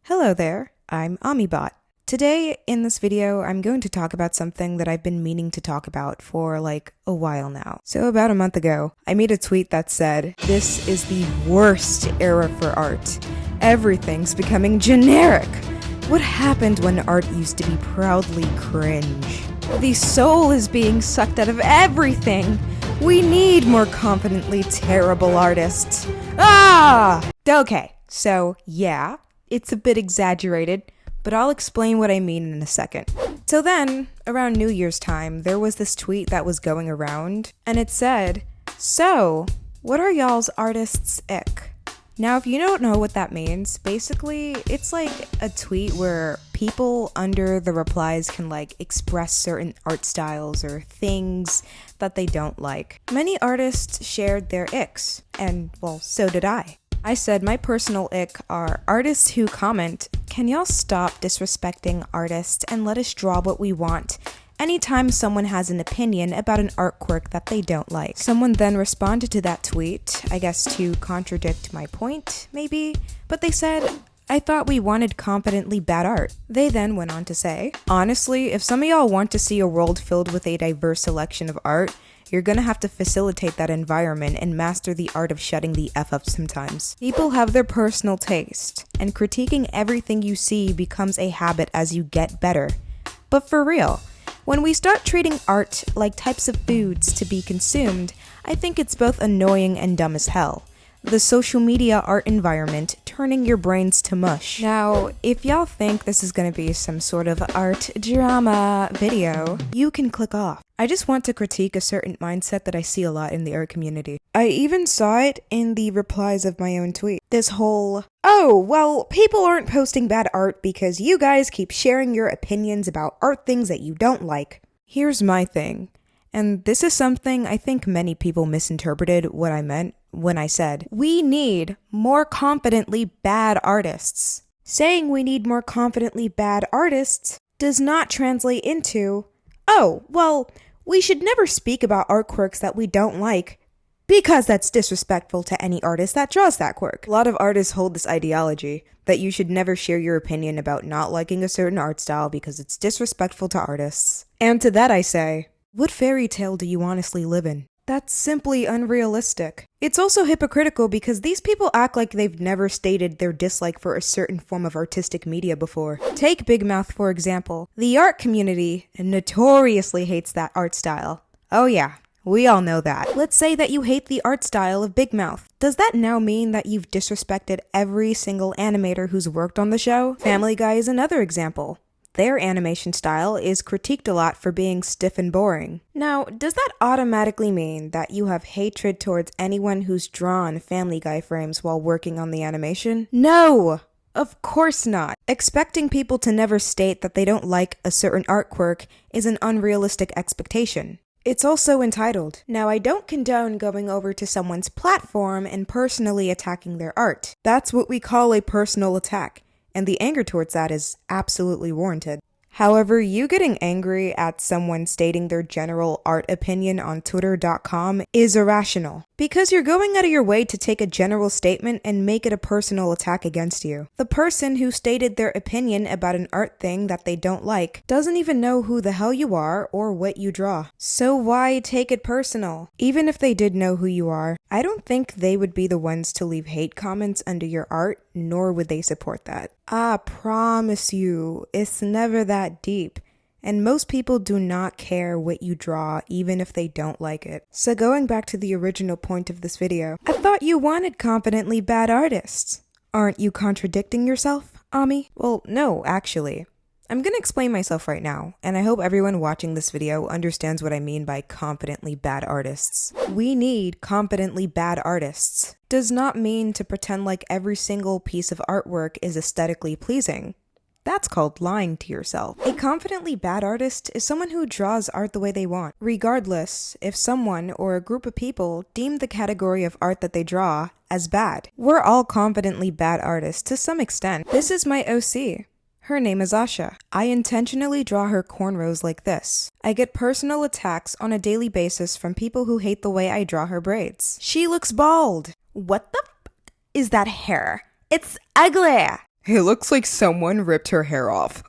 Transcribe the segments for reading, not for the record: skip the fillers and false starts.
Hello there, I'm Amibot. Today, in this video, I'm going to talk about something that I've been meaning to talk about for like a while now. So about a month ago, I made a tweet that said, "This is the worst era for art. Everything's becoming generic. What happened when art used to be proudly cringe? The soul is being sucked out of everything. We need more confidently terrible artists." Okay, so yeah, it's a bit exaggerated, but I'll explain what I mean in a second. So then, around New Year's time, there was this tweet that was going around, and it said, "So, what are y'all's artists' ick?" Now, if you don't know what that means, basically, it's like a tweet where people under the replies can express certain art styles or things that they don't like. Many artists shared their icks, and well, so did I. I said my personal ick are artists who comment, "Can y'all stop disrespecting artists and let us draw what we want?" anytime someone has an opinion about an art quirk that they don't like. Someone then responded to that tweet, I guess to contradict my point, maybe, but they said, "I thought we wanted confidently bad art." They then went on to say, "Honestly, if some of y'all want to see a world filled with a diverse selection of art, you're gonna have to facilitate that environment and master the art of shutting the F up sometimes. People have their personal taste, and critiquing everything you see becomes a habit as you get better. But for real, when we start treating art like types of foods to be consumed, I think it's both annoying and dumb as hell. The social media art environment turning your brains to mush." Now, if y'all think this is gonna be some sort of art drama video, you can click off. I just want to critique a certain mindset that I see a lot in the art community. I even saw it in the replies of my own tweet. This whole, "Oh, well, people aren't posting bad art because you guys keep sharing your opinions about art things that you don't like." Here's my thing, and this is something I think many people misinterpreted what I meant when I said, we need more confidently bad artists. Saying we need more confidently bad artists does not translate into, "Oh, well, we should never speak about art quirks that we don't like because that's disrespectful to any artist that draws that quirk." A lot of artists hold this ideology that you should never share your opinion about not liking a certain art style because it's disrespectful to artists. And to that I say, what fairy tale do you honestly live in? That's simply unrealistic. It's also hypocritical because these people act like they've never stated their dislike for a certain form of artistic media before. Take Big Mouth for example. The art community notoriously hates that art style. Oh yeah, we all know that. Let's say that you hate the art style of Big Mouth. Does that now mean that you've disrespected every single animator who's worked on the show? Family Guy is another example. Their animation style is critiqued a lot for being stiff and boring. Now, does that automatically mean that you have hatred towards anyone who's drawn Family Guy frames while working on the animation? No! Of course not. Expecting people to never state that they don't like a certain art quirk is an unrealistic expectation. It's also entitled. Now, I don't condone going over to someone's platform and personally attacking their art. That's what we call a personal attack, and the anger towards that is absolutely warranted. However, you getting angry at someone stating their general art opinion on Twitter.com is irrational, because you're going out of your way to take a general statement and make it a personal attack against you. The person who stated their opinion about an art thing that they don't like doesn't even know who the hell you are or what you draw. So why take it personal? Even if they did know who you are, I don't think they would be the ones to leave hate comments under your art, nor would they support that. I promise you, it's never that deep, and most people do not care what you draw even if they don't like it. So going back to the original point of this video, I thought you wanted confidently bad artists. Aren't you contradicting yourself, Ami? Well, no, actually. I'm gonna explain myself right now, and I hope everyone watching this video understands what I mean by confidently bad artists. We need confidently bad artists. Does not mean to pretend like every single piece of artwork is aesthetically pleasing. That's called lying to yourself. A confidently bad artist is someone who draws art the way they want, regardless if someone or a group of people deem the category of art that they draw as bad. We're all confidently bad artists to some extent. This is my OC. Her name is Asha. I intentionally draw her cornrows like this. I get personal attacks on a daily basis from people who hate the way I draw her braids. She looks bald. What the f*** is that hair? It's ugly. It looks like someone ripped her hair off.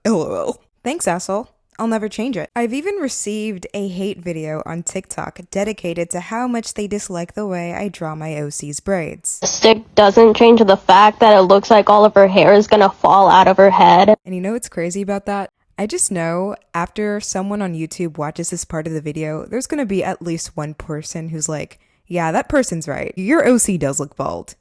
LOL. Thanks, asshole. I'll never change it. I've even received a hate video on TikTok dedicated to how much they dislike the way I draw my OC's braids. The stick doesn't change the fact that it looks like all of her hair is gonna fall out of her head. And you know what's crazy about that? I just know after someone on YouTube watches this part of the video, there's gonna be at least one person who's like, yeah, that person's right. Your OC does look bald.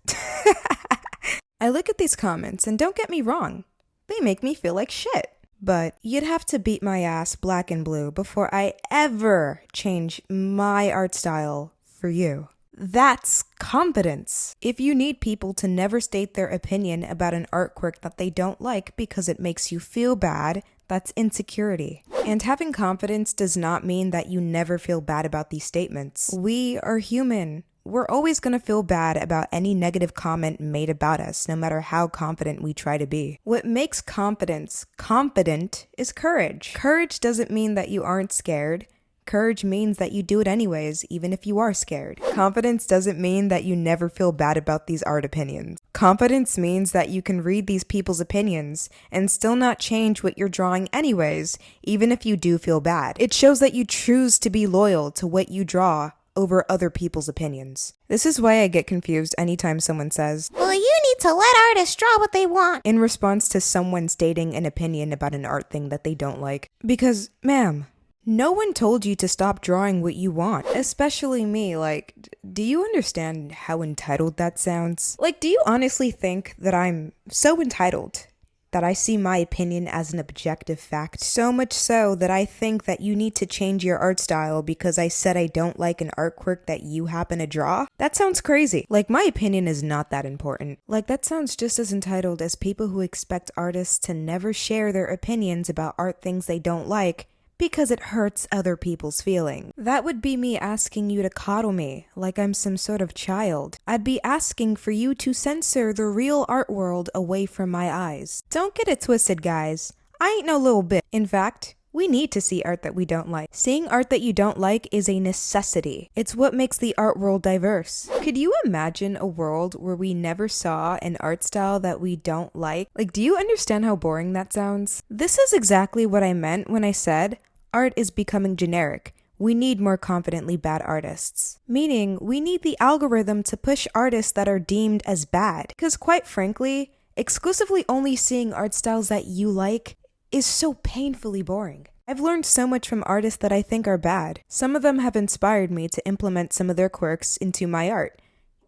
I look at these comments and don't get me wrong, they make me feel like shit. But you'd have to beat my ass black and blue before I ever change my art style for you. That's confidence. If you need people to never state their opinion about an art quirk that they don't like because it makes you feel bad, that's insecurity. And having confidence does not mean that you never feel bad about these statements. We are human. We're always going to feel bad about any negative comment made about us, no matter how confident we try to be. What makes confidence confident is courage. Courage doesn't mean that you aren't scared. Courage means that you do it anyways, even if you are scared. Confidence doesn't mean that you never feel bad about these art opinions. Confidence means that you can read these people's opinions and still not change what you're drawing anyways, even if you do feel bad. It shows that you choose to be loyal to what you draw over other people's opinions. This is why I get confused anytime someone says, well, you need to let artists draw what they want, in response to someone stating an opinion about an art thing that they don't like. Because, ma'am, no one told you to stop drawing what you want, especially me. Like, do you understand how entitled that sounds? Like, do you honestly think that I'm so entitled that I see my opinion as an objective fact? So much so that I think that you need to change your art style because I said I don't like an art quirk that you happen to draw? That sounds crazy. Like, my opinion is not that important. Like, that sounds just as entitled as people who expect artists to never share their opinions about art things they don't like because it hurts other people's feelings. That would be me asking you to coddle me like I'm some sort of child. I'd be asking for you to censor the real art world away from my eyes. Don't get it twisted, guys. I ain't no little bitch. In fact, we need to see art that we don't like. Seeing art that you don't like is a necessity. It's what makes the art world diverse. Could you imagine a world where we never saw an art style that we don't like? Like, do you understand how boring that sounds? This is exactly what I meant when I said, art is becoming generic. We need more confidently bad artists. Meaning, we need the algorithm to push artists that are deemed as bad. Because quite frankly, exclusively only seeing art styles that you like is so painfully boring. I've learned so much from artists that I think are bad. Some of them have inspired me to implement some of their quirks into my art,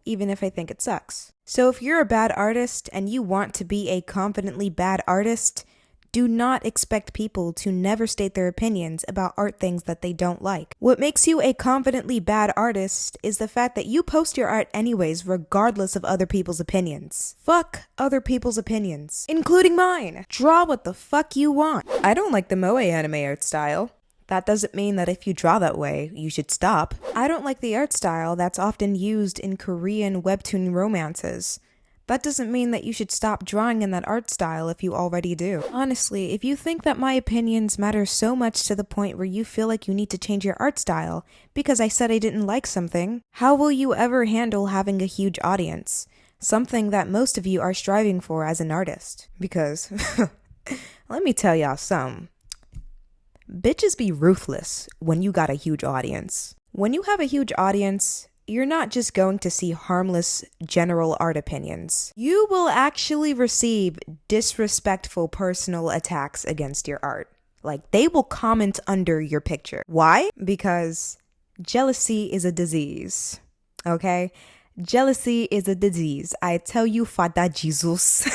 even if I think it sucks. So if you're a bad artist and you want to be a confidently bad artist, do not expect people to never state their opinions about art things that they don't like. What makes you a confidently bad artist is the fact that you post your art anyways regardless of other people's opinions. Fuck other people's opinions, including mine. Draw what the fuck you want. I don't like the moe anime art style. That doesn't mean that if you draw that way, you should stop. I don't like the art style that's often used in Korean webtoon romances. That doesn't mean that you should stop drawing in that art style if you already do. Honestly, if you think that my opinions matter so much to the point where you feel like you need to change your art style because I said I didn't like something, how will you ever handle having a huge audience? Something that most of you are striving for as an artist. Because, let me tell y'all something. Bitches be ruthless when you got a huge audience. When you have a huge audience, you're not just going to see harmless general art opinions. You will actually receive disrespectful personal attacks against your art. Like, they will comment under your picture. Why? Because jealousy is a disease. Okay? Jealousy is a disease. I tell you, Father Jesus.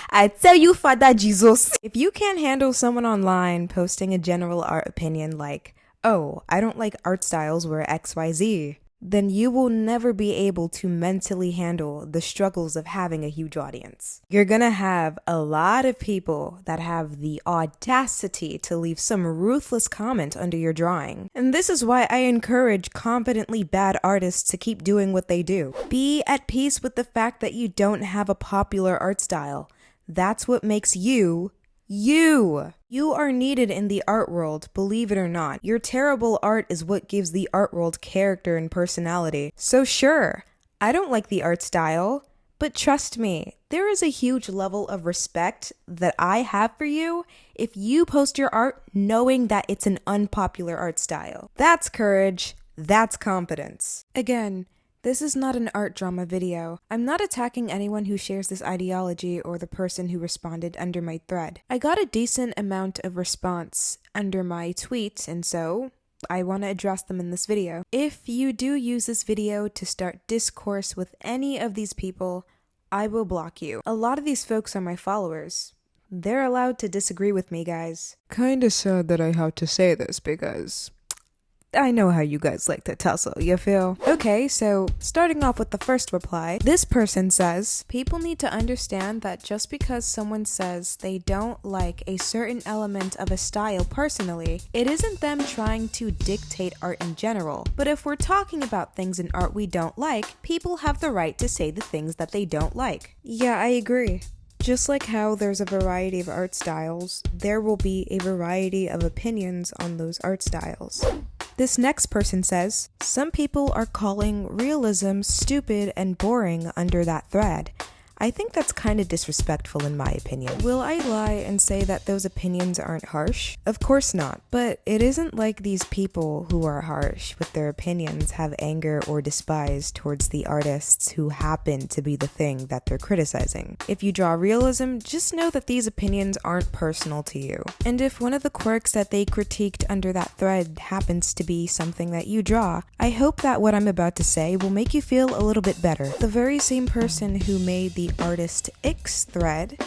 I tell you, Father Jesus. If you can't handle someone online posting a general art opinion like, oh, I don't like art styles where XYZ, then you will never be able to mentally handle the struggles of having a huge audience. You're gonna have a lot of people that have the audacity to leave some ruthless comment under your drawing. And this is why I encourage confidently bad artists to keep doing what they do. Be at peace with the fact that you don't have a popular art style. That's what makes you you. You are needed in the art world, believe it or not. Your terrible art is what gives the art world character and personality. So sure, I don't like the art style, But trust me, there is a huge level of respect that I have for you if you post your art knowing that it's an unpopular art style. That's courage. That's competence. Again, this is not an art drama video. I'm not attacking anyone who shares this ideology or the person who responded under my thread. I got a decent amount of response under my tweet, and so I want to address them in this video. If you do use this video to start discourse with any of these people, I will block you. A lot of these folks are my followers. They're allowed to disagree with me, guys. Kinda sad that I have to say this because I know how you guys like to tussle, you feel? Okay, so starting off with the first reply, this person says, people need to understand that just because someone says they don't like a certain element of a style personally, it isn't them trying to dictate art in general. But if we're talking about things in art we don't like, people have the right to say the things that they don't like. Yeah, I agree. Just like how there's a variety of art styles, there will be a variety of opinions on those art styles. This next person says, some people are calling realism stupid and boring under that thread. I think that's kind of disrespectful in my opinion. Will I lie and say that those opinions aren't harsh? Of course not. But it isn't like these people who are harsh with their opinions have anger or despise towards the artists who happen to be the thing that they're criticizing. If you draw realism, just know that these opinions aren't personal to you. And if one of the quirks that they critiqued under that thread happens to be something that you draw, I hope that what I'm about to say will make you feel a little bit better. The very same person who made the artist X thread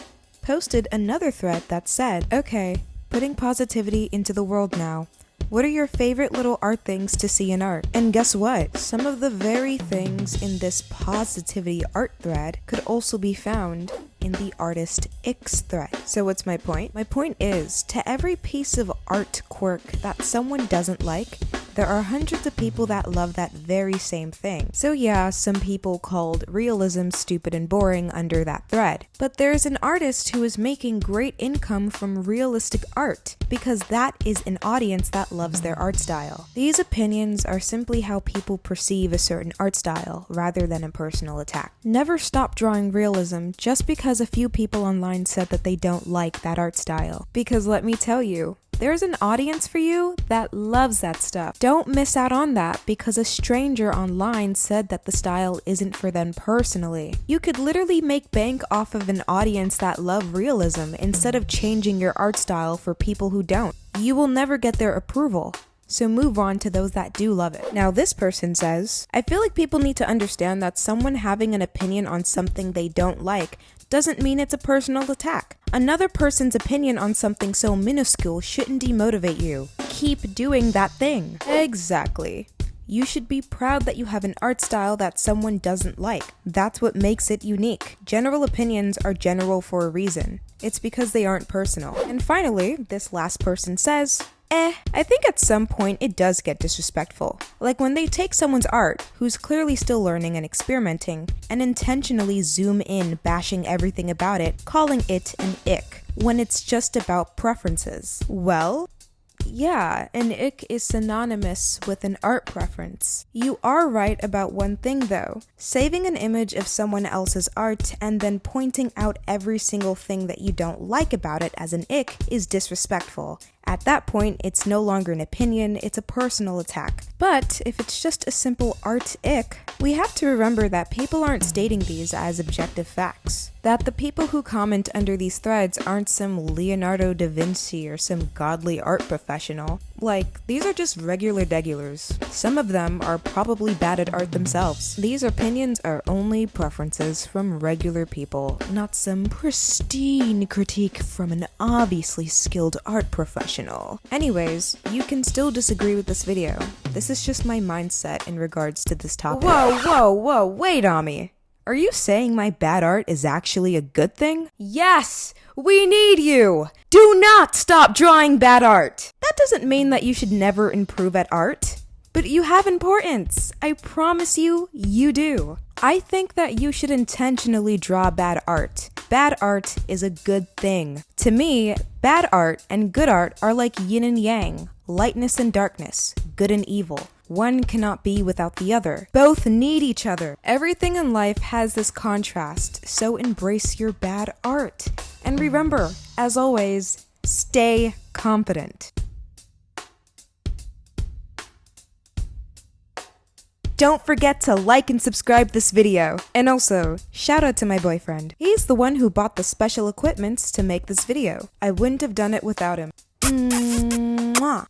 posted another thread that said, okay, putting positivity into the world now. What are your favorite little art things to see in art? And guess what? Some of the very things in this positivity art thread could also be found in the artist X thread. So what's my point? My point is, to every piece of art quirk that someone doesn't like, there are hundreds of people that love that very same thing. So yeah, some people called realism stupid and boring under that thread. But there's an artist who is making great income from realistic art, because that is an audience that loves their art style. These opinions are simply how people perceive a certain art style, rather than a personal attack. Never stop drawing realism just because a few people online said that they don't like that art style. Because let me tell you, there's an audience for you that loves that stuff. Don't miss out on that because a stranger online said that the style isn't for them personally. You could literally make bank off of an audience that love realism instead of changing your art style for people who don't. You will never get their approval. So move on to those that do love it. Now this person says, I feel like people need to understand that someone having an opinion on something they don't like doesn't mean it's a personal attack. Another person's opinion on something so minuscule shouldn't demotivate you. Keep doing that thing. Exactly. You should be proud that you have an art style that someone doesn't like. That's what makes it unique. General opinions are general for a reason. It's because they aren't personal. And finally, this last person says, I think at some point it does get disrespectful. Like when they take someone's art, who's clearly still learning and experimenting, and intentionally zoom in, bashing everything about it, calling it an ick, when it's just about preferences. Well, yeah, an ick is synonymous with an art preference. You are right about one thing though. Saving an image of someone else's art and then pointing out every single thing that you don't like about it as an ick is disrespectful. At that point, it's no longer an opinion, it's a personal attack. But if it's just a simple art ick, we have to remember that people aren't stating these as objective facts. That the people who comment under these threads aren't some Leonardo da Vinci or some godly art professional. Like, these are just regular degulars. Some of them are probably bad at art themselves. These opinions are only preferences from regular people, not some pristine critique from an obviously skilled art professional. Anyways, you can still disagree with this video. This is just my mindset in regards to this topic. Whoa, wait, Ami. Are you saying my bad art is actually a good thing? Yes! We need you! Do not stop drawing bad art! That doesn't mean that you should never improve at art. But you have importance. I promise you, you do. I think that you should intentionally draw bad art. Bad art is a good thing. To me, bad art and good art are like yin and yang, lightness and darkness, good and evil. One cannot be without the other. Both need each other. Everything in life has this contrast, so embrace your bad art. And remember, as always, stay confident. Don't forget to like and subscribe this video. And also, shout out to my boyfriend. He's the one who bought the special equipment to make this video. I wouldn't have done it without him. Mwah.